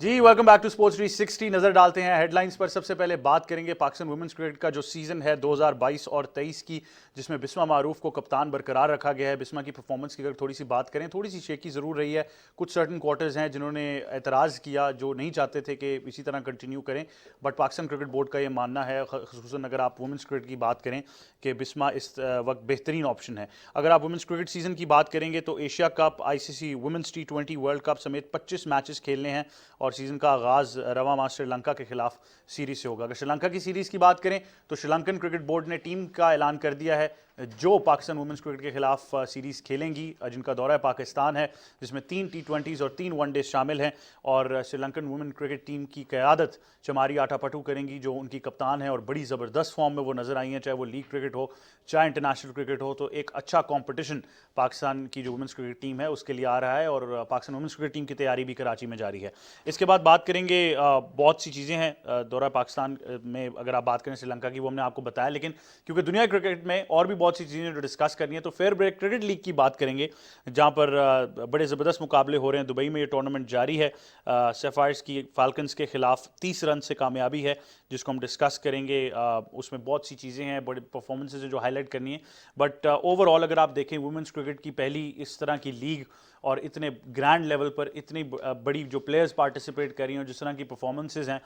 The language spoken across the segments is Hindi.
Ji welcome back to sports 360। नजर डालते हैं हेडलाइंस पर। सबसे पहले बात करेंगे पाकिस्तान वुमेन्स क्रिकेट का जो सीजन है 2022 और 23 की, जिसमें बिस्मा मारूफ को कप्तान बरकरार रखा गया है। बिस्मा की परफॉर्मेंस की अगर थोड़ी सी बात करें, थोड़ी सी शेकी जरूर रही है। कुछ सर्टन क्वार्टर्स हैं जिन्होंने एतराज़ किया, जो नहीं चाहते थे कि इसी तरह कंटिन्यू करें, बट पाकिस्तान क्रिकेट बोर्ड का ये मानना है, खसूसन अगर आप वुमेन्स क्रिकेट की बात करें, कि बिस्मा इस वक्त बेहतरीन ऑप्शन है। अगर आप वुमेन्स क्रिकेट सीजन की बात करेंगे तो Asia cup, ICC women's T20 world cup समेत 25 मैचेस खेलने हैं और सीजन का आगाज़ रवा मां श्रीलंका के खिलाफ सीरीज से होगा। अगर श्रीलंका की सीरीज की बात करें तो श्रीलंकन क्रिकेट बोर्ड ने टीम का ऐलान कर दिया है जो पाकिस्तान वुमेन्स क्रिकेट के खिलाफ सीरीज खेलेंगी, जिनका दौरा पाकिस्तान है, जिसमें 3 T20s और 3 वनडे शामिल हैं। और श्रीलंकन वुमेन क्रिकेट टीम की क़यादत चमारी आटापटू करेंगी, जो उनकी कप्तान है और बड़ी ज़बरदस्त फॉर्म में वो नज़र आई हैं, चाहे वो लीग क्रिकेट हो चाहे इंटरनेशनल क्रिकेट हो। तो एक अच्छा कॉम्पिटिशन पाकिस्तान की जो वुमेन्स क्रिकेट टीम है उसके लिए आ रहा है और पाकिस्तान वुमेन्स क्रिकेट टीम की तैयारी भी कराची में जारी है। इसके बाद बात करेंगे, बहुत सी चीज़ें हैं दौरा पाकिस्तान में। अगर आप बात करें श्रीलंका की, वो हमने आपको बताया, लेकिन क्योंकि दुनिया क्रिकेट में और भी बहुत सी चीज़ें जो डिस्कस करनी है, तो फेयर ब्रेक क्रिकेट लीग की बात करेंगे, जहां पर बड़े ज़बरदस्त मुकाबले हो रहे हैं। दुबई में ये टूर्नामेंट जारी है। सैफायर्स की फाल्कन्स के खिलाफ 30 रन से कामयाबी है, जिसको हम डिस्कस करेंगे। उसमें बहुत सी चीज़ें हैं, बड़े परफॉर्मेंसेज हैं जो हाईलाइट करनी है। बट ओवरऑल अगर आप देखें, वुमेन्स क्रिकेट की पहली इस तरह की लीग और इतने ग्रैंड लेवल पर इतनी बड़ी जो प्लेयर्स पार्टिसिपेट कर रही हैं और जिस तरह की परफॉर्मेंसेज हैं,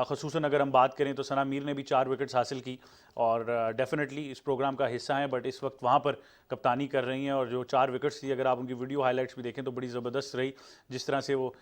ख़ुसूसन अगर हम बात करें तो सना मीर ने भी 4 विकेट्स हासिल की और डेफिनेटली इस प्रोग्राम का हिस्सा हैं, बट इस वक्त वहाँ पर कप्तानी कर रही हैं। और जो 4 विकेट्स थी, अगर आप उनकी वीडियो हाईलाइट्स भी देखें तो बड़ी ज़बरदस्त रही। जिस तरह से वो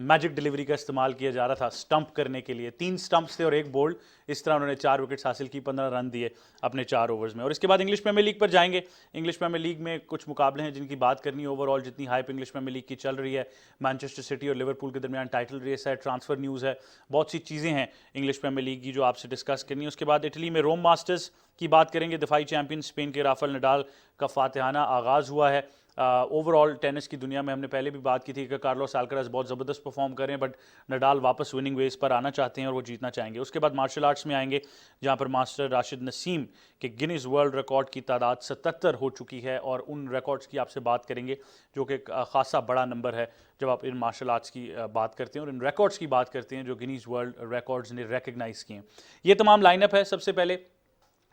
मैजिक डिलीवरी का इस्तेमाल किया जा रहा था स्टंप करने के लिए, 3 स्टंप्स थे और 1 बोल्ड, इस तरह उन्होंने 4 विकेट्स हासिल की, 15 रन दिए अपने 4 ओवर्स में। और इसके बाद इंग्लिश प्रीमियर लीग पर जाएंगे। इंग्लिश प्रीमियर लीग में कुछ मुकाबले हैं जिनकी बात करनी है। ओवरऑल जितनी हाइप इंग्लिश प्रीमियर लीग की चल रही है, मैनचेस्टर सिटी और लिवरपूल के दरमियान टाइटल रेस है, ट्रांसफर न्यूज़ है, बहुत सी चीज़ें हैं इंग्लिश प्रीमियर लीग की जो आपसे डिस्कस करनी है। उसके बाद इटली में रोम मास्टर्स की बात करेंगे। दफाई चैंपियन स्पेन के राफेल नडाल का फातिहाना आगाज़ हुआ है। ओवरऑल टेनिस की दुनिया में हमने पहले भी बात की थी कि कार्लोस अल्काराज बहुत ज़बरदस्त परफॉर्म कर रहे हैं, बट नडाल वापस विनिंग वेज पर आना चाहते हैं और वो जीतना चाहेंगे। उसके बाद मार्शल आर्ट्स में आएंगे, जहां पर मास्टर राशिद नसीम के गिनीज वर्ल्ड रिकॉर्ड की तादाद 77 हो चुकी है और उन रिकॉर्ड्स की आपसे बात करेंगे, जो कि खासा बड़ा नंबर है जब आप इन मार्शल आर्ट्स की बात करते हैं और इन रिकॉर्ड्स की बात करते हैं जो गिनीज वर्ल्ड रिकॉर्ड्स ने रिकग्नाइज किए हैं। ये तमाम लाइनअप है। सबसे पहले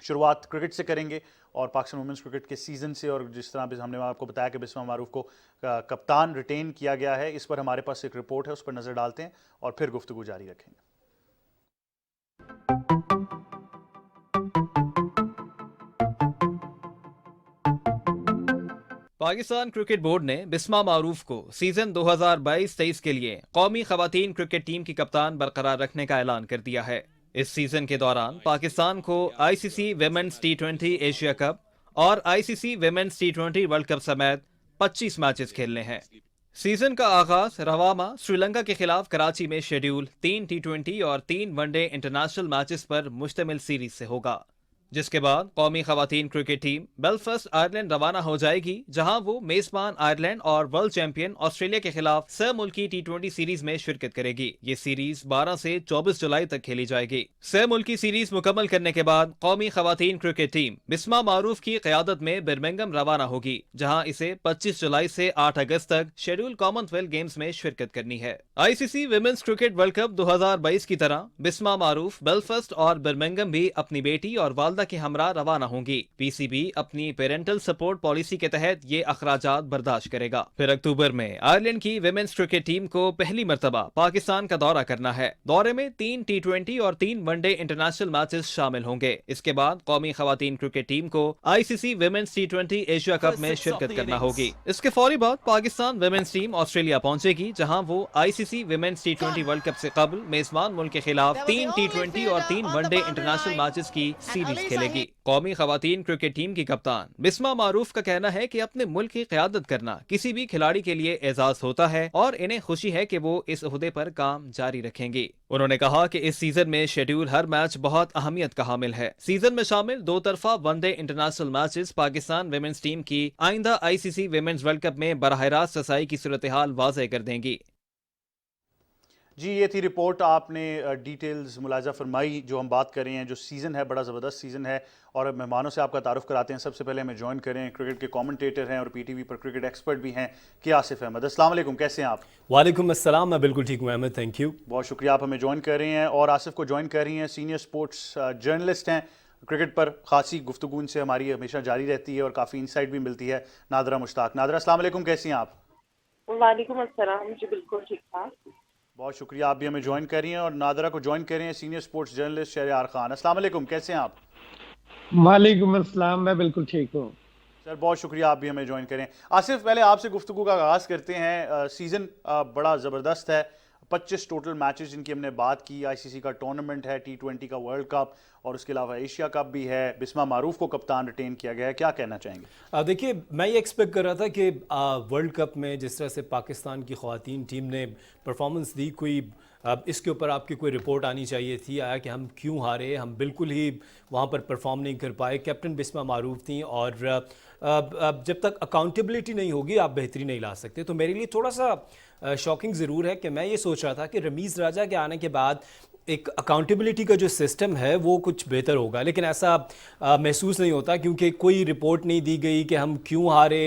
शुरुआत क्रिकेट से करेंगे और पाकिस्तान वुमेन्स क्रिकेट के सीज़न से, और जिस तरह भी हमने आपको बताया कि बिस्मा मारूफ को कप्तान रिटेन किया गया है, इस पर हमारे पास एक रिपोर्ट है, उस पर नज़र डालते हैं और फिर गुफ्तगू जारी रखेंगे। पाकिस्तान क्रिकेट बोर्ड ने बिस्मा मारूफ को सीजन 2022-23 के लिए कौमी खवातीन क्रिकेट टीम की कप्तान बरकरार रखने का ऐलान कर दिया है। इस सीजन के दौरान पाकिस्तान को ICC women's T20 Asia cup और ICC women's T20 world cup समेत 25 मैचेस खेलने हैं। सीजन का आगाज रवामा श्रीलंका के खिलाफ कराची में शेड्यूल 3 T20 और 3 वनडे इंटरनेशनल मैचेस पर मुश्तमिल सीरीज से होगा, जिसके बाद कौमी खवातीन क्रिकेट टीम बेलफास्ट आयरलैंड रवाना हो जाएगी, जहां वो मेजबान आयरलैंड और वर्ल्ड चैंपियन ऑस्ट्रेलिया के खिलाफ सह मुल्की T20 सीरीज में शिरकत करेगी। ये सीरीज 12 से 24 जुलाई तक खेली जाएगी। सह मुल्की सीरीज मुकम्मल करने के बाद कौमी खवातीन क्रिकेट टीम बिस्मा मारूफ की क़यादत में बर्मिंघम रवाना होगी, जहाँ इसे 25 जुलाई से 8 अगस्त तक शेड्यूल कॉमनवेल्थ गेम्स में शिरकत करनी है। ICC women's cricket world cup 2022 की तरह बिस्मा मारूफ बेलफास्ट और बर्मिंघम भी अपनी बेटी और वालदा के हमरा रवाना होंगी। PCB अपनी पेरेंटल सपोर्ट पॉलिसी के तहत ये अखराजात बर्दाश्त करेगा। फिर अक्टूबर में आयरलैंड की विमेंस क्रिकेट टीम को पहली मर्तबा पाकिस्तान का दौरा करना है। दौरे में 3 T20 और 3 वनडे इंटरनेशनल मैचेस शामिल होंगे। इसके बाद कौमी खवातीन क्रिकेट टीम को ICC women's T20 Asia cup में शिरकत करना होगी। इसके फौरी बाद पाकिस्तान विमेंस टीम ऑस्ट्रेलिया पहुंचेगी, जहां वो ICC women's T20 world cup से कबल मेजबान मुल्क के खिलाफ 3 T20 और 3 वनडे इंटरनेशनल मैचेस की सीरीज खेलेगी। कौमी खवातीन क्रिकेट टीम की कप्तान बिस्मा मारूफ का कहना है कि अपने मुल्क की क़यादत करना किसी भी खिलाड़ी के लिए एजाज होता है और इन्हें खुशी है कि वो इस ओहदे पर काम जारी रखेंगी। उन्होंने कहा कि इस सीजन में शेड्यूल हर मैच बहुत अहमियत का हामिल है। सीजन में शामिल 2 तरफा one day international matches Pakistan women's team की आइंदा ICC विमेंस वर्ल्ड कप में बराह रास्त रसाई की सूरत हाल वाज़ेह कर देंगी। जी, ये थी रिपोर्ट। आपने डिटेल्स मुलाज़ा फरमाई। जो हम बात कर रहे हैं, जो सीज़न है, बड़ा ज़बरदस्त सीज़न है। और अब मेहमानों से आपका तारुफ कराते हैं। सबसे पहले हमें ज्वाइन करें क्रिकेट के कमेंटेटर हैं और पीटीवी पर क्रिकेट एक्सपर्ट भी हैं कि आसिफ अहमद। अस्सलाम वालेकुम, कैसे हैं आप? वालेकुम अस्सलाम, मैं बिल्कुल ठीक हूँ अहमद, थैंक यू। बहुत शुक्रिया, आप हमें ज्वाइन कर रहे हैं। और आसिफ को ज्वाइन कर रही हैं, सीनियर स्पोर्ट्स जर्नलिस्ट हैं। क्रिकेट पर खासी गुफ्तगू इनसे हमारी हमेशा जारी रहती है और काफ़ी इंसाइट भी मिलती है। नादरा मुश्ताक। नादरा, अस्सलाम वालेकुम, कैसी हैं आप? वालेकुम अस्सलाम जी, बिल्कुल ठीक ठाक। बहुत शुक्रिया, आप भी हमें ज्वाइन कर रही हैं। और नादरा को ज्वाइन कर रहे हैं senior sports journalist Shahryar Khan. अस्सलाम वालेकुम, कैसे हैं आप? वालेकुम अस्सलाम, मैं बिल्कुल ठीक हूँ। सर बहुत शुक्रिया, आप भी हमें ज्वाइन करें। आसिफ, पहले आपसे गुफ्तगू का आगाज़ करते हैं। सीज़न बड़ा ज़बरदस्त है। 25 टोटल मैचेस जिनकी हमने बात की। आईसीसी का टूर्नामेंट है, T20 का वर्ल्ड कप, और उसके अलावा एशिया कप भी है। बिस्मा मारूफ को कप्तान रिटेन किया गया है, क्या कहना चाहेंगे? देखिए, मैं ये एक्सपेक्ट कर रहा था कि वर्ल्ड कप में जिस तरह से पाकिस्तान की ख़वातीन टीम ने परफॉर्मेंस दी, कोई इसके ऊपर आपकी कोई रिपोर्ट आनी चाहिए थी। आया कि हम क्यों हारे, हम बिल्कुल ही वहाँ पर परफॉर्म नहीं कर पाए। कैप्टन बिस्मा मारूफ थी और जब तक अकाउंटेबिलिटी नहीं होगी आप बेहतरी नहीं ला सकते। तो मेरे लिए थोड़ा सा शॉकिंग ज़रूर है कि मैं ये सोच रहा था कि रमीज़ राजा के आने के बाद एक अकाउंटेबिलिटी का जो सिस्टम है वो कुछ बेहतर होगा, लेकिन ऐसा महसूस नहीं होता क्योंकि कोई रिपोर्ट नहीं दी गई कि हम क्यों हारे,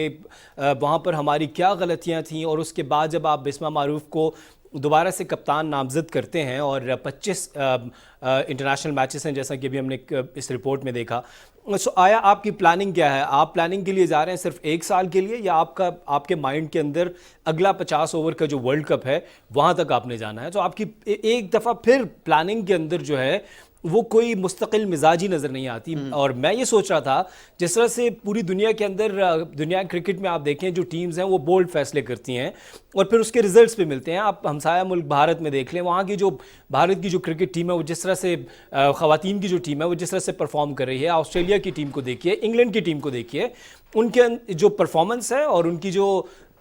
वहाँ पर हमारी क्या गलतियाँ थीं। और उसके बाद जब आप बिस्मा मारूफ को दोबारा से कप्तान नामज़द करते हैं और 25 इंटरनेशनल मैचेस हैं जैसा कि अभी हमने इस रिपोर्ट में देखा, सो आया आपकी प्लानिंग क्या है? आप प्लानिंग के लिए जा रहे हैं सिर्फ 1 साल के लिए, या आपके माइंड के अंदर अगला 50 ओवर का जो वर्ल्ड कप है वहाँ तक आपने जाना है? तो आपकी एक दफ़ा फिर प्लानिंग के अंदर जो है वो कोई मुस्तकिल मिजाजी नज़र नहीं आती। और मैं ये सोच रहा था जिस तरह से पूरी दुनिया के अंदर, दुनिया क्रिकेट में आप देखें जो टीम्स हैं वो बोल्ड फैसले करती हैं और फिर उसके रिजल्ट्स पे मिलते हैं। आप हमसाया मुल्क भारत में देख लें, वहाँ की जो भारत की जो क्रिकेट टीम है वो जिस तरह से, ख़वातीन की जो टीम है वो जिस तरह से परफॉर्म कर रही है, ऑस्ट्रेलिया की टीम को देखिए, इंग्लैंड की टीम को देखिए, उनके जो परफॉर्मेंस है और उनकी जो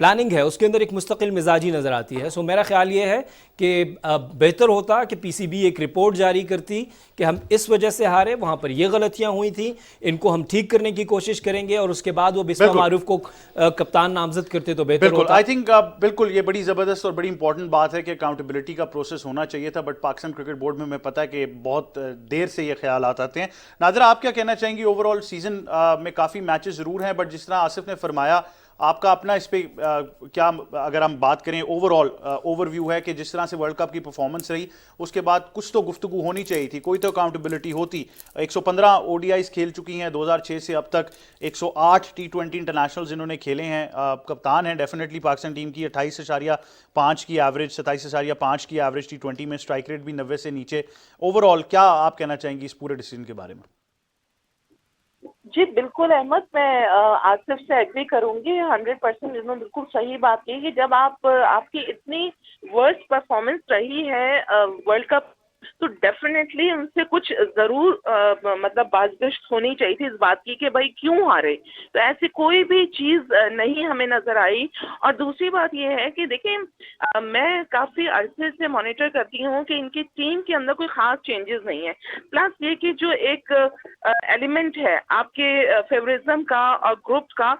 प्लानिंग है उसके अंदर एक मुस्तकिल मिजाजी नज़र आती है। सो मेरा ख्याल ये है कि बेहतर होता कि पीसीबी एक रिपोर्ट जारी करती कि हम इस वजह से हारे, वहाँ पर ये गलतियाँ हुई थी, इनको हम ठीक करने की कोशिश करेंगे, और उसके बाद वो बिस्मा मारूफ को कप्तान नामजद करते तो बेहतर होता। आई थिंक बिल्कुल ये बड़ी ज़बरदस्त और बड़ी इंपॉर्टेंट बात है कि अकाउंटेबिलिटी का प्रोसेस होना चाहिए था, बट पाकिस्तान क्रिकेट बोर्ड में हमें पता है कि बहुत देर से ये ख्याल आते हैं। नादरा, आप क्या कहना चाहेंगी? ओवरऑल सीजन में काफ़ी मैचेस ज़रूर हैं, बट जिस तरह आसिफ ने फरमाया, आपका अपना इस पे क्या, अगर हम बात करें ओवरऑल ओवरव्यू है कि जिस तरह से वर्ल्ड कप की परफॉर्मेंस रही उसके बाद कुछ तो गुफ्तगू होनी चाहिए थी, कोई तो अकाउंटेबिलिटी होती। 115 ओडीआईज खेल चुकी हैं 2006 से अब तक, 108 T20 इंटरनेशनल्स इन्होंने खेले हैं। कप्तान हैं डेफिनेटली पाकिस्तान टीम की। 28.5 की एवरेज, 27.5 की एवरेज T20 में, स्ट्राइक रेट भी 90 से नीचे। ओवरऑल क्या आप कहना चाहेंगी इस पूरे डिसीजन के बारे में? जी बिल्कुल अहमद, मैं आसिफ से एग्री करूंगी 100%। इन्होंने बिल्कुल सही बात की कि जब आपकी इतनी वर्स्ट परफॉर्मेंस रही है वर्ल्ड कप, तो डेफिनेटली उनसे कुछ जरूर मतलब बाज़गश्त होनी चाहिए थी इस बात की कि भाई क्यों हारे। तो ऐसी कोई भी चीज़ नहीं हमें नज़र आई। और दूसरी बात यह है कि देखिए, मैं काफ़ी अरसे से मॉनिटर करती हूँ कि इनकी टीम के अंदर कोई ख़ास चेंजेस नहीं है। प्लस ये कि जो एक एलिमेंट है आपके फेवरिज्म का और ग्रुप का,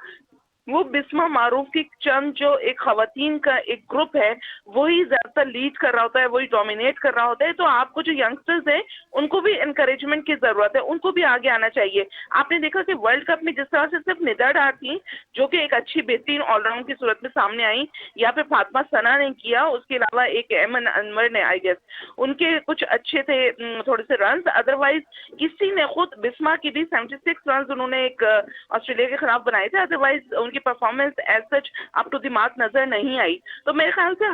वो बिस्मा मारूफ की चंद जो एक खवातीन का एक ग्रुप है वही ज़्यादातर लीड कर रहा होता है, वही डोमिनेट कर रहा होता है। तो आपको जो यंगस्टर्स हैं उनको भी इनकरेजमेंट की ज़रूरत है, उनको भी आगे आना चाहिए। आपने देखा कि वर्ल्ड कप में जिस तरह से सिर्फ निदा डार थी जो कि एक अच्छी बेहतरीन ऑलराउंड की सूरत में सामने आई, या फिर फातिमा सना ने किया, उसके अलावा एक एमन अनवर ने, आई गेस उनके कुछ अच्छे थे थोड़े से रन। अदरवाइज किसी ने, खुद बिस्मा की भी 76 रन उन्होंने एक ऑस्ट्रेलिया के खिलाफ बनाए थे, अदरवाइज उनकी performance as such up to the mark नजर नहीं आई। तो मेरे ख्याल से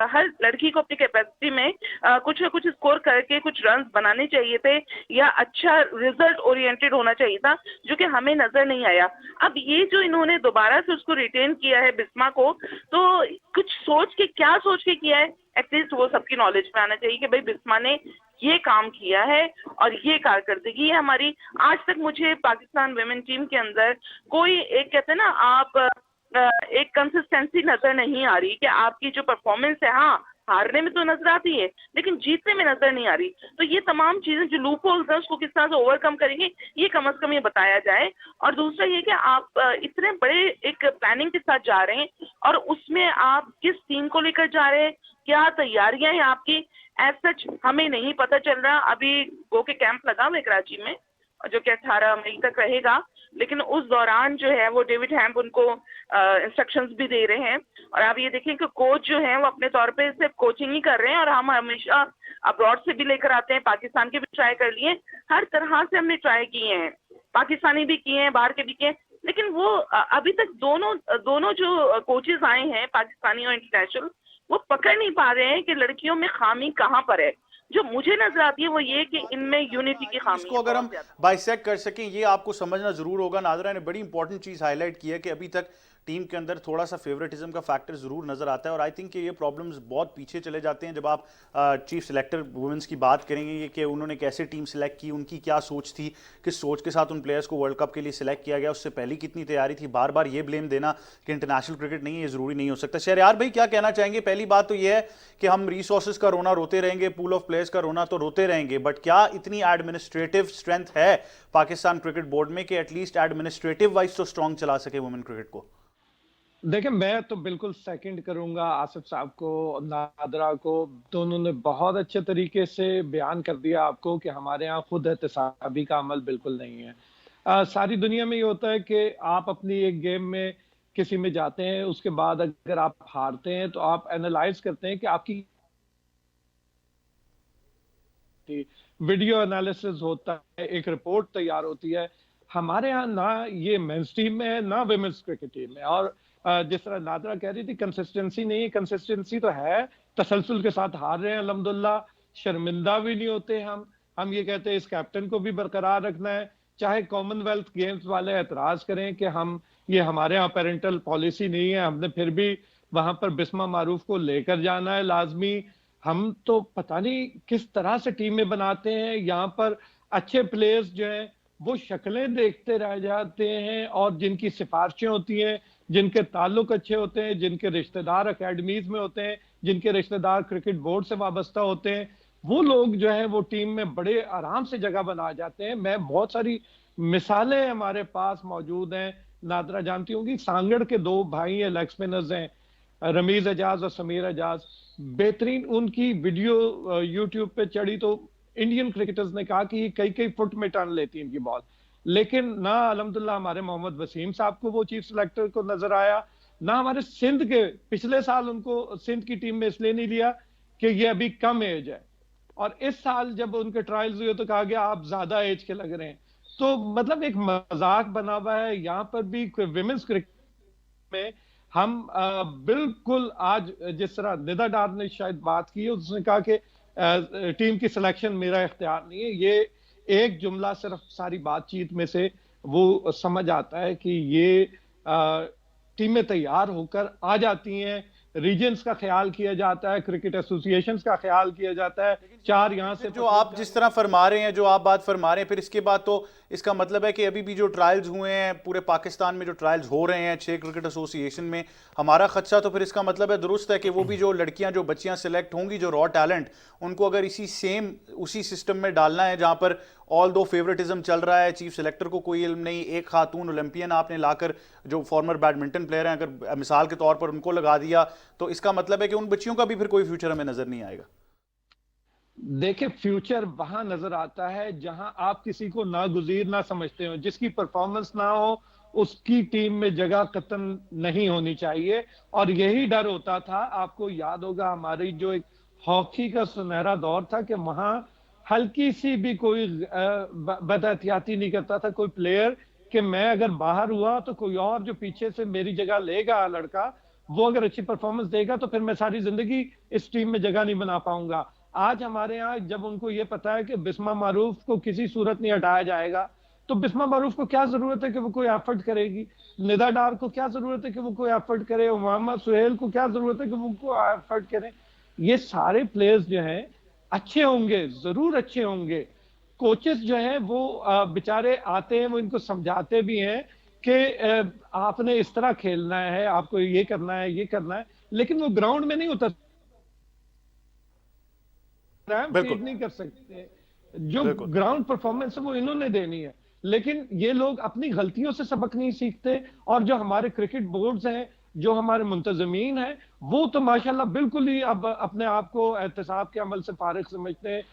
हर लड़की को अपनी कैपेसिटी में कुछ ना कुछ स्कोर करके कुछ रन बनाने चाहिए थे, या अच्छा रिजल्ट ओरिएंटेड होना चाहिए था, जो कि हमें नजर नहीं आया। अब ये जो इन्होंने दोबारा से उसको रिटेन किया है बिस्मा को, तो कुछ सोच के, क्या सोच के किया है, एटलीस्ट वो सबकी नॉलेज में आना चाहिए कि भाई बिस्मा ने ये काम किया है और ये कारकर्दगी है हमारी। आज तक मुझे पाकिस्तान वुमेन टीम के अंदर कोई एक, कहते हैं ना आप, एक कंसिस्टेंसी नजर नहीं आ रही कि आपकी जो परफॉर्मेंस है, हाँ हारने में तो नजर आती है लेकिन जीतने में नजर नहीं आ रही। तो ये तमाम चीजें जो लूप होल्स हैं उसको किस तरह से ओवरकम करेंगे, ये कम से कम ये बताया जाए। और दूसरा ये कि आप इतने बड़े एक प्लानिंग के साथ जा रहे हैं और उसमें आप किस टीम को लेकर जा रहे हैं, क्या तैयारियां हैं आपकी, एज सच हमें नहीं पता चल रहा। अभी गो के कैंप लगा हुआ है कराची में जो कि 18 मई तक रहेगा, लेकिन उस दौरान जो है वो डेविड हैम्प उनको इंस्ट्रक्शंस भी दे रहे हैं। और आप ये देखें कि कोच जो है वो अपने तौर पे सिर्फ कोचिंग ही कर रहे हैं, और हम हमेशा अब्रॉड से भी लेकर आते हैं, पाकिस्तान के भी ट्राई कर लिए, हर तरह से हमने ट्राई किए हैं, पाकिस्तानी भी किए हैं, बाहर के भी किए हैं, लेकिन वो अभी तक दोनों जो कोचेस आए हैं पाकिस्तानी और इंटरनेशनल, वो पकड़ नहीं पा रहे हैं कि लड़कियों में खामी कहाँ पर है। जो मुझे नजर आती है वो ये कि इनमें यूनिटी की खामी इसको अगर हम बाइसेक्ट कर सकें, ये आपको समझना जरूर होगा। नादरा ने बड़ी इंपॉर्टेंट चीज हाईलाइट की है कि अभी तक टीम के अंदर थोड़ा सा फेवरेटिज्म का फैक्टर जरूर नजर आता है, और आई थिंक कि ये प्रॉब्लम्स बहुत पीछे चले जाते हैं जब आप चीफ सिलेक्टर वुमेन्स की बात करेंगे कि उन्होंने कैसे टीम सिलेक्ट की, उनकी क्या सोच थी, किस सोच के साथ उन प्लेयर्स को वर्ल्ड कप के लिए सिलेक्ट किया गया, उससे पहले कितनी तैयारी थी। बार बार ये ब्लेम देना कि इंटरनेशनल क्रिकेट नहीं है, ये जरूरी नहीं हो सकता। शहरयार भाई क्या कहना चाहेंगे? पहली बात तो ये है कि हम रिसोर्सेज का रोना रोते रहेंगे, पूल ऑफ प्लेयर्स का रोना तो रोते रहेंगे, बट क्या इतनी एडमिनिस्ट्रेटिव स्ट्रेंथ है पाकिस्तान क्रिकेट बोर्ड में कि एटलीस्ट एडमिनिस्ट्रेटिव वाइज तो स्ट्रॉन्ग चला सके वुमेन क्रिकेट को? देखिए, मैं तो बिल्कुल सेकंड करूंगा आसिफ साहब को, नादरा को। दोनों ने बहुत अच्छे तरीके से बयान कर दिया आपको कि हमारे यहाँ खुद एहतसाबी का अमल बिल्कुल नहीं है। सारी दुनिया में ये होता है कि आप अपनी एक गेम में किसी में जाते हैं, उसके बाद अगर आप हारते हैं तो आप एनालाइज करते हैं कि आपकी वीडियो एनालिसिस होता है, एक रिपोर्ट तैयार होती है। हमारे यहाँ ना ये मेंस टीम में है ना विमेंस क्रिकेट टीम में। और जिस तरह नादरा कह रही थी कंसिस्टेंसी नहीं है, कंसिस्टेंसी तो है, तसलसल के साथ हार रहे हैं अल्हम्दुलिल्लाह, शर्मिंदा भी नहीं होते हम ये कहते हैं इस कैप्टन को भी बरकरार रखना है, चाहे कॉमनवेल्थ गेम्स वाले एतराज करें कि हम ये हमारे यहाँ पेरेंटल पॉलिसी नहीं है, हमने फिर भी वहां पर बिस्मा मारूफ को लेकर जाना है लाजमी। हम तो पता नहीं किस तरह से टीमें बनाते हैं, यहाँ पर अच्छे प्लेयर्स जो हैं वो शक्लें देखते रह जाते हैं, और जिनकी सिफारिशें होती हैं, जिनके ताल्लुक अच्छे होते हैं, जिनके रिश्तेदार अकेडमीज में होते हैं, जिनके रिश्तेदार क्रिकेट बोर्ड से वाबस्ता होते हैं, वो लोग जो है वो टीम में बड़े आराम से जगह बना जाते हैं। मैं बहुत सारी मिसालें हमारे पास मौजूद हैं, नादरा जानती होंगी, सांगड़ के दो भाई हैं, लेग स्पिनर्स हैं, रमीज एजाज और समीर एजाज, बेहतरीन उनकी वीडियो यूट्यूब पे चढ़ी तो इंडियन क्रिकेटर्स ने कहा कि कई कई फुट में टर्न लेती है इनकी बॉल, लेकिन ना अल्हम्दुलिल्लाह हमारे मोहम्मद वसीम साहब को वो चीफ सिलेक्टर को नजर आया, ना हमारे सिंध के पिछले साल उनको सिंध की टीम में इसलिए नहीं लिया कि ये अभी कम एज है, और इस साल जब उनके ट्रायल्स हुए तो कहा गया आप ज्यादा एज के लग रहे हैं। तो मतलब एक मजाक बना हुआ है। यहाँ पर भी विमेंस क्रिकेट में हम बिल्कुल आज जिस तरह निदा डार ने शायद बात की है, उसने कहा कि टीम की सिलेक्शन मेरा इख्तियार नहीं है, ये एक जुमला सिर्फ सारी बातचीत में से वो समझ आता है कि ये टीमें तैयार होकर आ जाती हैं, रीजन्स का ख्याल किया जाता है, क्रिकेट एसोसिएशंस का ख्याल किया जाता है, चार यहाँ से जो आप जिस तरह फरमा रहे हैं, जो आप बात फरमा रहे हैं, फिर इसके बाद तो इसका मतलब है कि अभी भी जो ट्रायल्स हुए हैं पूरे पाकिस्तान में, जो ट्रायल्स हो रहे हैं 6 क्रिकेट एसोसिएशन में, हमारा खदशा तो फिर इसका मतलब है दुरुस्त है कि वो भी जो लड़कियां जो बच्चियां सिलेक्ट होंगी, जो रॉ टैलेंट, उनको अगर उसी सिस्टम में डालना है जहां पर ऑल दो फेवरेटिज्म चल रहा है, चीफ सिलेक्टर को कोई इल्म नहीं, एक खातून ओलंपियन आपने लाकर जो फॉर्मर बैडमिंटन प्लेयर हैं अगर मिसाल के तौर पर उनको लगा दिया, तो इसका मतलब है कि उन बच्चियों का भी फिर कोई फ्यूचर हमें नजर नहीं आएगा। देखिए, फ्यूचर वहां नजर आता है जहां आप किसी को नागुजीर ना समझते हो, जिसकी परफॉर्मेंस ना हो उसकी टीम में जगह कतन नहीं होनी चाहिए। और यही डर होता था, आपको याद होगा हमारी जो एक हॉकी का सुनहरा दौर था कि वहां हल्की सी भी कोई बदएहतियाती नहीं करता था कोई प्लेयर, कि मैं अगर बाहर हुआ तो कोई और जो पीछे से मेरी जगह लेगा लड़का, वो अगर अच्छी परफॉर्मेंस देगा तो फिर मैं सारी जिंदगी इस टीम में जगह नहीं बना पाऊंगा। आज हमारे यहाँ जब उनको ये पता है कि बिस्मा मारूफ को किसी सूरत नहीं हटाया जाएगा, तो बिस्मा मारूफ को क्या जरूरत है कि वो कोई एफर्ट करेगी, निदा डार को क्या जरूरत है कि वो कोई एफर्ट करे, मोहम्मद सुहेल को क्या जरूरत है कि वो कोई एफर्ट करे। ये सारे प्लेयर्स जो हैं अच्छे होंगे, जरूर अच्छे होंगे। कोचेस जो हैं वो बेचारे आते हैं, वो इनको समझाते भी हैं कि आपने इस तरह खेलना है, आपको ये करना है, ये करना है, लेकिन वो ग्राउंड में नहीं उतर रैम बिल्कुल। फीड नहीं कर सकते। जो बिल्कुल। ग्राउंड परफॉर्मेंस है वो इन्होंने देनी है, लेकिन ये लोग अपनी गलतियों से सबक नहीं सीखते। और जो हमारे क्रिकेट बोर्ड्स हैं, जो हमारे मुंतजमीन हैं, वो तो माशाल्लाह बिल्कुल ही अब अपने आप को एहतसाब के अमल से फारिग समझते हैं।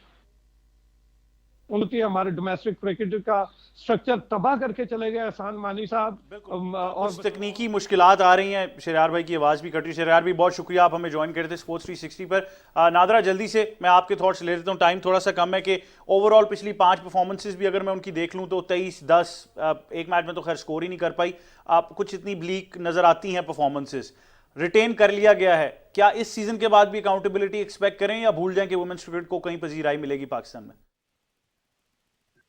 उनकी हमारे डोमेस्टिक क्रिकेट का स्ट्रक्चर तबाह करके चले गए एहसान मानी साहब। और कुछ तकनीकी मुश्किलात आ रही हैं, शहरयार भाई की आवाज़ भी कट रही है। शहरयार भाई बहुत शुक्रिया, आप हमें ज्वाइन करते स्पोर्ट्स 360 पर। नादरा, जल्दी से मैं आपके थॉट्स ले लेता हूँ, टाइम थोड़ा सा कम है, कि ओवरऑल पिछली 5 परफॉर्मेंसेज भी अगर मैं उनकी देख लूँ तो 23-10, एक मैच में तो खैर स्कोर ही नहीं कर पाई। आप कुछ इतनी ब्लीक नज़र आती हैं परफॉर्मेंसेज, रिटेन कर लिया गया है, क्या इस सीजन के बाद भी अकाउंटेबिलिटी एक्सपेक्ट करें या भूल जाएं कि वुमेन्स क्रिकेट को कहीं पजीराई मिलेगी पाकिस्तान में?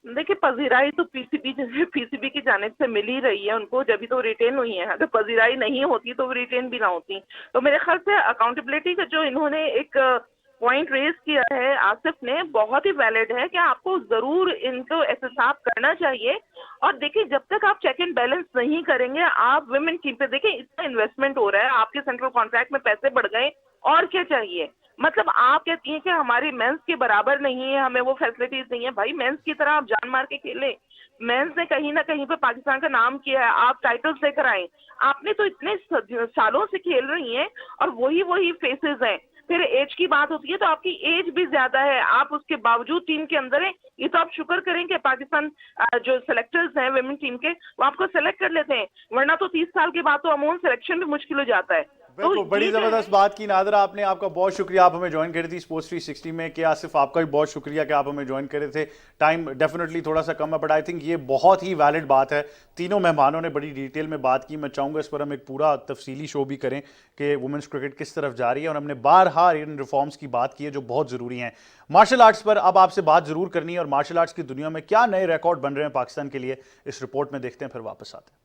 देखिए, पजीराई तो पीसीबी की जानिब से मिल ही रही है उनको, जब भी तो रिटेन हुई है। अगर पजीराई नहीं होती तो वो रिटेन भी ना होती। तो मेरे ख्याल से अकाउंटेबिलिटी का जो इन्होंने एक पॉइंट रेज किया है आसिफ ने, बहुत ही वैलिड है कि आपको जरूर इनको एहतसाब करना चाहिए। और देखिए, जब तक आप चेक एंड बैलेंस नहीं करेंगे, आप वुमेन टीम पे देखिए इतना इन्वेस्टमेंट हो रहा है, आपके सेंट्रल कॉन्ट्रैक्ट में पैसे बढ़ गए, और क्या चाहिए? मतलब आप कहती हैं कि हमारी मेंस के बराबर नहीं है, हमें वो फैसिलिटीज नहीं है। भाई, मेंस की तरह आप जान मार के खेले। मेंस ने कहीं ना कहीं पे पाकिस्तान का नाम किया है, आप टाइटल्स लेकर आए। आपने तो इतने सालों से खेल रही हैं, और वही फेसेस हैं। फिर एज की बात होती है तो आपकी एज भी ज्यादा है, आप उसके बावजूद टीम के अंदर हैं। ये तो आप शुक्र करें कि पाकिस्तान जो सेलेक्टर्स हैं वुमेन टीम के, वो आपको सेलेक्ट कर लेते हैं, वरना तो 30 साल के बाद तो अमूमन सिलेक्शन भी मुश्किल हो जाता है। बिल्कुल, बड़ी जबरदस्त बात की नादरा आपने, आपका बहुत शुक्रिया, आप हमें ज्वाइन करी थी स्पोर्ट्स 360 में। कि आसिफ, आपका भी बहुत शुक्रिया कि आप हमें ज्वाइन करे थे। टाइम डेफिनेटली थोड़ा सा कम है, बट आई थिंक ये बहुत ही वैलिड बात है। तीनों मेहमानों ने बड़ी डिटेल में बात की। मैं चाहूँगा इस पर हम एक पूरा तफसीली शो भी करें कि वुमेन्स क्रिकेट किस तरफ जा रही है, और हमने बारहा इन रिफॉर्म्स की बात की है जो बहुत ज़रूरी हैं। मार्शल आर्ट्स पर अब आपसे बात ज़रूर करनी है, और मार्शल आर्ट्स की दुनिया में क्या नए रिकॉर्ड बन रहे हैं पाकिस्तान के लिए, इस रिपोर्ट में देखते हैं, फिर वापस आते हैं।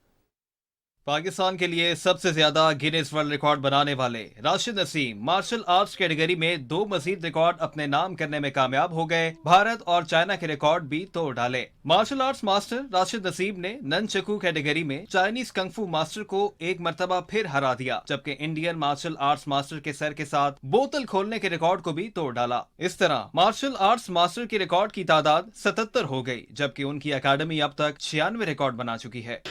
पाकिस्तान के लिए सबसे ज्यादा गिनीज वर्ल्ड रिकॉर्ड बनाने वाले Rashid Naseem martial arts category में 2 मजीद रिकॉर्ड अपने नाम करने में कामयाब हो गए। भारत और चाइना के रिकॉर्ड भी तोड़ डाले। Martial arts master Rashid Naseem ने ननचकू कैटेगरी में चाइनीज कंगफू मास्टर को एक मरतबा फिर हरा दिया, जबकि इंडियन मार्शल आर्ट्स मास्टर के सर के साथ बोतल खोलने के रिकॉर्ड को भी तोड़ डाला। इस तरह मार्शल आर्ट्स मास्टर के रिकॉर्ड की तादाद 77 हो गई, जबकि उनकी अकादमी अब तक 96 रिकॉर्ड बना चुकी है।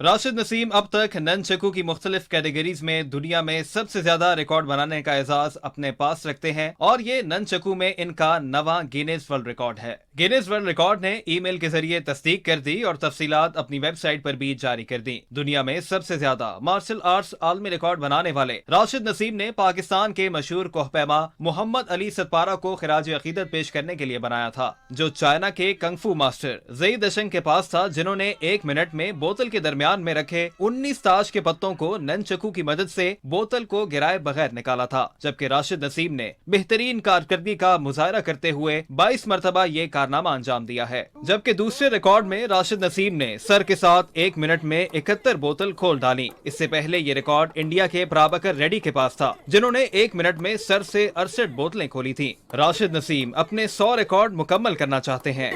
राशिद नसीम अब तक ननचकू की मुख्तलिफ कैटेगरीज में दुनिया में सबसे ज्यादा रिकॉर्ड बनाने का एजाज अपने पास रखते हैं, और ये ननचकू में इनका 9वां गिनीज वर्ल्ड रिकॉर्ड है। गिनीज वर्ल्ड रिकॉर्ड ने ईमेल के जरिए तस्दीक कर दी और तफसीलात अपनी वेबसाइट पर भी जारी कर दी। दुनिया में सबसे ज्यादा मार्शल आर्ट्स आलमी रिकॉर्ड बनाने वाले राशिद नसीम ने पाकिस्तान के मशहूर कोहपैमा मोहम्मद अली सतपारा को खिराज अकीदत पेश करने के लिए बनाया था, जो चाइना के कंगफू मास्टर ज़ई दशंग के पास था, जिन्होंने 1 मिनट में बोतल के दरमियान में रखे 19 ताश के पत्तों को ननचकू की मदद से बोतल को गिराए बगैर निकाला था। जबकि राशिद नसीम ने बेहतरीन कारकर्दगी का मुजाहरा करते हुए 22 मरतबा ये कारनामा अंजाम दिया है। जबकि दूसरे रिकॉर्ड में राशिद नसीम ने सर के साथ 1 मिनट में 71 बोतल खोल डाली। इससे पहले ये रिकॉर्ड इंडिया के प्राबकर रेड्डी के पास था, जिन्होंने 1 मिनट में सर से 68 बोतलें खोली थी। राशिद नसीम अपने 100 रिकॉर्ड मुकम्मल करना चाहते हैं।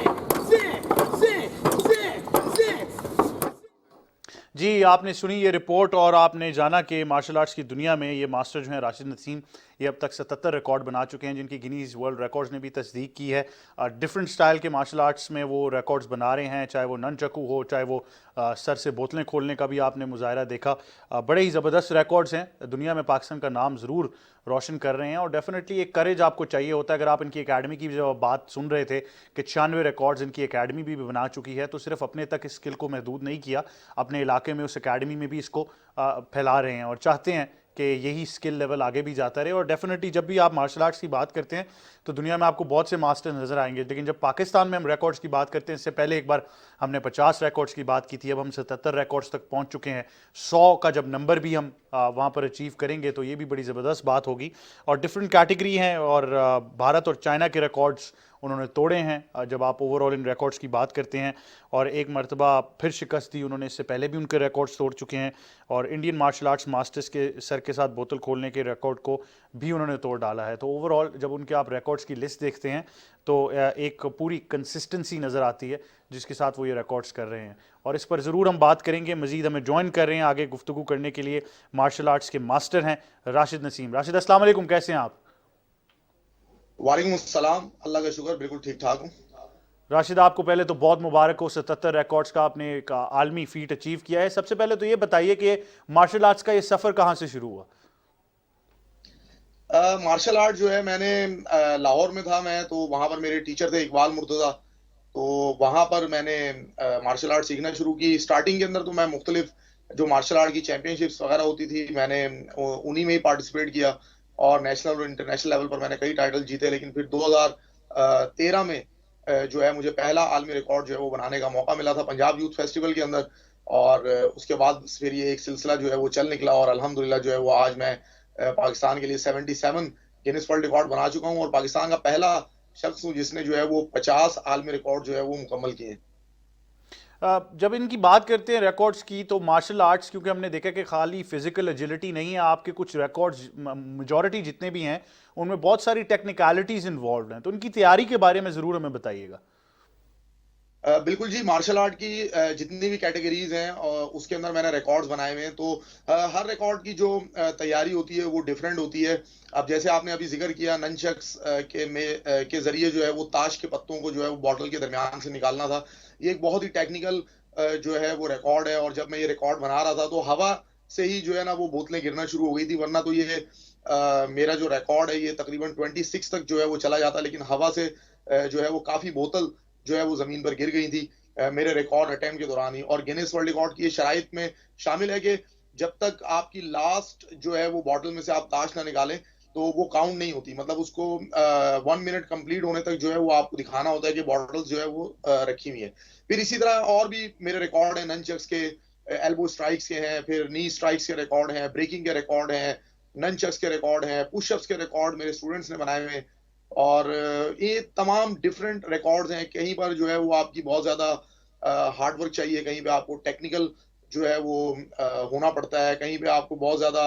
जी, आपने सुनी ये रिपोर्ट और आपने जाना कि मार्शल आर्ट्स की दुनिया में ये मास्टर जो हैं राशिद नसीम, ये अब तक 77 रिकॉर्ड बना चुके हैं, जिनकी गिनीज वर्ल्ड रिकॉर्ड्स ने भी तस्दीक की है। डिफरेंट स्टाइल के मार्शल आर्ट्स में वो रिकॉर्ड्स बना रहे हैं, चाहे वो ननचकू हो, चाहे वो सर से बोतलें खोलने का भी आपने मुजाहरा देखा। बड़े ही ज़बरदस्त रिकॉर्ड्स हैं, दुनिया में पाकिस्तान का नाम ज़रूर रोशन कर रहे हैं, और डेफिनेटली एक करेज आपको चाहिए होता है। अगर आप इनकी एकेडमी की जब बात सुन रहे थे कि 96 रिकॉर्ड्स इनकी एकेडमी भी बना चुकी है, तो सिर्फ अपने तक इस स्किल को महदूद नहीं किया, अपने इलाके में उस एकेडमी में भी इसको फैला रहे हैं, और चाहते हैं कि यही स्किल लेवल आगे भी जाता रहे। और डेफिनेटली जब भी आप मार्शल आर्ट्स की बात करते हैं तो दुनिया में आपको बहुत से मास्टर नज़र आएंगे, लेकिन जब पाकिस्तान में हम रिकॉर्ड्स की बात करते हैं, इससे पहले एक बार हमने 50 रिकॉर्ड्स की बात की थी, अब हम 77 रिकॉर्ड्स तक पहुंच चुके हैं। 100 का जब नंबर भी हम वहां पर अचीव करेंगे तो ये भी बड़ी ज़बरदस्त बात होगी। और डिफरेंट कैटेगरी हैं, और भारत और चाइना के रिकॉर्ड्स उन्होंने तोड़े हैं जब आप ओवरऑल इन रिकॉर्ड्स की बात करते हैं। और एक मरतबा फिर शिकस्त दी उन्होंने, इससे पहले भी उनके रिकॉर्ड्स तोड़ चुके हैं। और इंडियन मार्शल आर्ट्स मास्टर्स के सर के साथ बोतल खोलने के रिकॉर्ड को भी उन्होंने तोड़ डाला है। तो ओवरऑल जब उनके आप रिकॉर्ड्स की लिस्ट देखते हैं तो एक पूरी कंसिस्टेंसी नज़र आती है जिसके साथ वो ये रिकॉर्ड्स कर रहे हैं। और इस पर ज़रूर हम बात करेंगे। मज़ीद हमें ज्वाइन कर रहे हैं आगे गुफ्तगू करने के लिए मार्शल आर्ट्स के मास्टर हैं राशिद नसीम। राशिद अस्सलाम वालेकुम, कैसे हैं आप? वालेकुम अस्सलाम, अल्लाह का शुक्र, बिल्कुल ठीक ठाक हूँ। राशिद, आपको पहले तो बहुत मुबारक हो, 77 रिकॉर्ड्स का आपने एक आलमी फीट अचीव किया है। सबसे पहले तो ये बताइए कि मार्शल आर्ट्स का ये सफ़र कहाँ से शुरू हुआ? मार्शल आर्ट जो है, मैंने लाहौर में था मैं, तो वहाँ पर मेरे टीचर थे इकबाल मुर्तज़ा, तो वहाँ पर मैंने मार्शल आर्ट सीखना शुरू की। स्टार्टिंग के अंदर तो मैं मुख्तलिफ जो मार्शल आर्ट की चैंपियनशिप्स वगैरह होती थी, मैंने उन्हीं में ही पार्टिसिपेट किया और नेशनल और इंटरनेशनल लेवल पर मैंने कई टाइटल जीते। लेकिन फिर 2013 में जो है मुझे पहला आलमी रिकॉर्ड जो है वो बनाने का मौका मिला था पंजाब यूथ फेस्टिवल के अंदर। और उसके बाद फिर ये एक सिलसिला जो है वो चल निकला और अल्हम्दुलिल्लाह जो है वो आज मैं पाकिस्तान के लिए 77 गिनीज वर्ल्ड रिकॉर्ड बना चुका हूँ और पाकिस्तान का पहला शख्स हूँ जिसने जो है वो 50 आलमी रिकॉर्ड जो है वो मुकम्मल किए। जब इनकी बात करते हैं रिकॉर्ड्स की, तो मार्शल आर्ट्स क्योंकि हमने देखा कि खाली फिजिकल एजिलिटी नहीं है, आपके कुछ रिकॉर्ड्स मेजॉरिटी जितने भी हैं उनमें बहुत सारी टेक्निकलिटीज इन्वॉल्व हैं, तो उनकी तैयारी के बारे में ज़रूर हमें बताइएगा। बिल्कुल जी, मार्शल आर्ट की जितनी भी कैटेगरीज हैं उसके अंदर मैंने रिकॉर्ड्स बनाए हुए हैं। तो हर रिकॉर्ड की जो तैयारी होती है वो डिफरेंट होती है। अब जैसे आपने अभी जिक्र किया ननचक्स के जरिए जो है वो ताश के पत्तों को जो है वो बॉटल के दरमियान से निकालना था। ये एक बहुत ही टेक्निकल जो है वो रिकॉर्ड है। और जब मैं ये रिकॉर्ड बना रहा था तो हवा से ही जो है ना वो बोतलें गिरना शुरू हो गई थी, वरना तो ये मेरा जो रिकॉर्ड है ये तकरीबन 26 तक जो है वो चला जाता, लेकिन हवा से जो है वो काफी बोतल जो है वो जमीन पर गिर गई थी मेरे रिकॉर्ड अटेम्प्ट के दौरान ही। और गिनीज वर्ल्ड रिकॉर्ड की ये शराइत में शामिल है कि जब तक आपकी लास्ट जो है वो बॉटल में से आप ताश ना निकालें तो वो काउंट नहीं होती। मतलब उसको 1 मिनट कंप्लीट होने तक जो है वो आपको दिखाना होता है कि बॉटल्स जो है वो रखी हुई है। फिर इसी तरह और भी मेरे रिकॉर्ड है, ननचक्स के, एल्बो स्ट्राइक्स के हैं, फिर नी स्ट्राइक्स के रिकॉर्ड हैं, ब्रेकिंग के रिकॉर्ड हैं, ननचक्स के रिकॉर्ड हैं, पुशअप्स के रिकॉर्ड मेरे स्टूडेंट्स ने बनाए हुए हैं। और ये तमाम डिफरेंट रिकॉर्ड्स हैं। कहीं पर जो है वो आपकी बहुत ज्यादा हार्ड वर्क चाहिए, कहीं पे आपको टेक्निकल जो है वो होना पड़ता है, कहीं पे आपको बहुत ज्यादा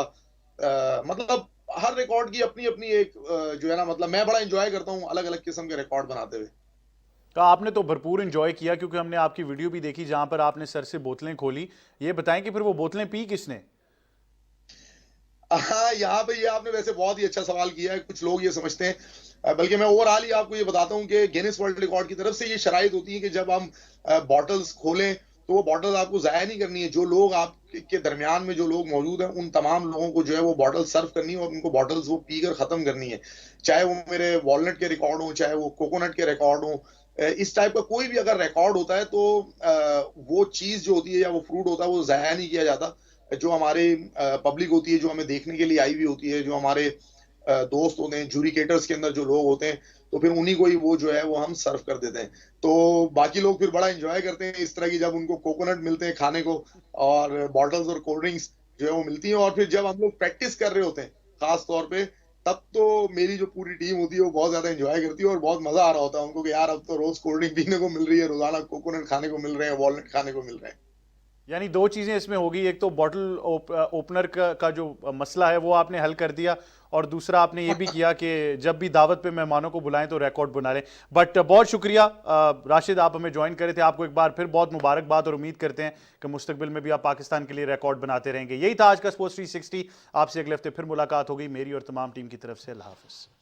मतलब हर रिकॉर्ड की अपनी अपनी एक जो है ना, मतलब मैं बड़ा एंजॉय करता हूँ अलग अलग किस्म के रिकॉर्ड बनाते हुए। तो आपने तो भरपूर एंजॉय किया क्योंकि हमने आपकी वीडियो भी देखी जहां पर आपने सर से बोतलें खोली। ये बताएं कि फिर वो बोतलें पी किसने? हाँ, यहाँ पे ये आपने वैसे बहुत ही अच्छा सवाल किया है। कुछ लोग ये समझते हैं, बल्कि मैं ओवरऑल ही आपको ये बताता हूँ कि गिनीज वर्ल्ड रिकॉर्ड की तरफ से ये शराइत होती है कि जब हम बॉटल्स खोलें तो वो बॉटल्स आपको जाया नहीं करनी है। जो लोग आपके दरमियान में जो लोग मौजूद हैं उन तमाम लोगों को जो है वो बॉटल सर्व करनी है और उनको बॉटल्स वो पीकर खत्म करनी है। चाहे वो मेरे वॉलनट के रिकॉर्ड हो, चाहे वो कोकोनट के रिकॉर्ड हो, इस टाइप का कोई भी अगर रिकॉर्ड होता है तो वो चीज जो होती है या वो फ्रूट होता है वो जाया नहीं किया जाता। जो हमारे पब्लिक होती है, जो हमें देखने के लिए आई हुई होती है, जो हमारे दोस्त होते हैं, जूरिकेटर्स के अंदर जो लोग होते हैं, तो फिर उन्हीं को ही वो जो है वो हम सर्व कर देते हैं। तो बाकी लोग फिर बड़ा एंजॉय करते हैं इस तरह की, जब उनको कोकोनट मिलते हैं खाने को और बॉटल्स और कोल्ड ड्रिंक्स जो है वो मिलती हैं। और फिर जब हम लोग प्रैक्टिस कर रहे होते हैं खास तौर पे, तब तो मेरी जो पूरी टीम होती है वो बहुत ज्यादा एंजॉय करती है और बहुत मजा आ रहा होता है उनको कि यार अब तो रोज कोल्ड ड्रिंक पीने को मिल रही है, रोजाना कोकोनट खाने को मिल रहे हैं, वॉलनट खाने को मिल रहे हैं। यानी दो चीज़ें इसमें होगी, एक तो बॉटल ओपनर का जो मसला है वो आपने हल कर दिया और दूसरा आपने ये भी किया कि जब भी दावत पे मेहमानों को बुलाएं तो रिकॉर्ड बना लें। बट बहुत शुक्रिया राशिद, आप हमें ज्वाइन करे थे। आपको एक बार फिर बहुत मुबारकबाद और उम्मीद करते हैं कि मुस्तकबिल में भी आप पाकिस्तान के लिए रिकॉर्ड बनाते रहेंगे। यही था आज का स्पोर्ट्स 360। आपसे अगले हफ्ते फिर मुलाकात होगी। मेरी और तमाम टीम की तरफ से अल्लाह हाफिज़।